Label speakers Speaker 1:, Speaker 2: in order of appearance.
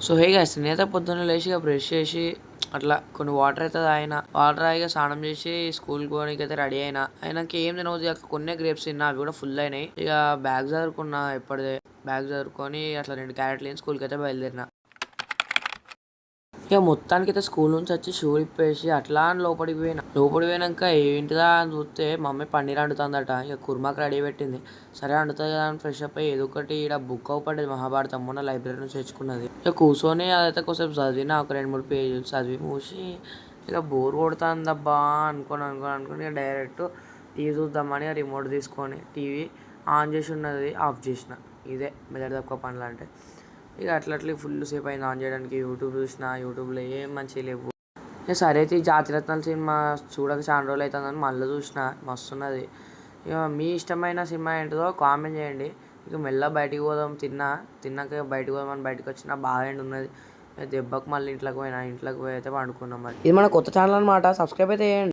Speaker 1: So hey guys నేనైతే పొద్దున్న లేచి ఇక బ్రష్ చేసి అట్లా కొన్ని వాటర్ అయితే తాగిన. వాటర్ తాగి స్నానం చేసి స్కూల్కి పోనీకి అయితే రెడీ అయినా. అయినాక ఏం తినవద్దు ఇక కొన్ని గ్రేప్స్ తిన్నా, అవి కూడా ఫుల్ అయినాయి. ఇక బ్యాగ్ చదువుకున్నా, ఎప్పటిదే బ్యాగ్ చదువుకొని అట్లా 2 క్యారెట్లు తిని స్కూల్కి అయితే బయలుదేరిన. ఇక మొత్తానికి అయితే స్కూల్ నుంచి వచ్చి షూ ఇప్పేసి అట్లా అని లోపలికి పోయినాక ఏంటిదా అని చూస్తే మమ్మీ పన్నీర్ వండుతుందట. ఇక కుర్మాకి రెడీ పెట్టింది. సరే వండుతుంది కదా అని ఫ్రెష్ అప్ అయ్యి ఏదో ఒకటి ఇక్కడ బుక్ అవ్వబడ్డది, మహాభారతం మొన్న లైబ్రరీ నుంచి తెచ్చుకున్నది. ఇక కూర్చొని అదైతే కొంచెం చదివిన, ఒక 2-3 పేజీలు చదివి మూసి ఇక బోర్ కొడుతుందబ్బా అనుకొని ఇక డైరెక్ట్ టీవీ చూద్దామని రిమోట్ తీసుకొని టీవీ ఆన్ చేసి ఉన్నది, ఆఫ్ చేసిన. ఇదే మెదడు తక్కువ పనులు అంటే. ఇక అట్లా ఫుల్ సేపు అయింది ఆన్ చేయడానికి. యూట్యూబ్ చూసిన, యూట్యూబ్లో ఏం మంచిగా లేవు. ఇక సరే అయితే ఈ జాతిరత్నాల సినిమా చూడక చాలా రోజులు అవుతుందని మళ్ళీ చూసిన, మస్తున్నది. ఇక మీ ఇష్టమైన సినిమా ఏంటిదో కామెంట్ చేయండి. ఇక మెల్ల బయటికి పోదాం, తిన్నాక బయటకు పోదామని బయటకు వచ్చిన బాగా ఎండ ఉన్నది. దెబ్బకు మళ్ళీ ఇంట్లోకి పోయి అయితే పండుకున్నాం. మరి ఇది మన కొత్త ఛానల్ అనమాట, సబ్స్క్రైబ్ అయితే చేయండి.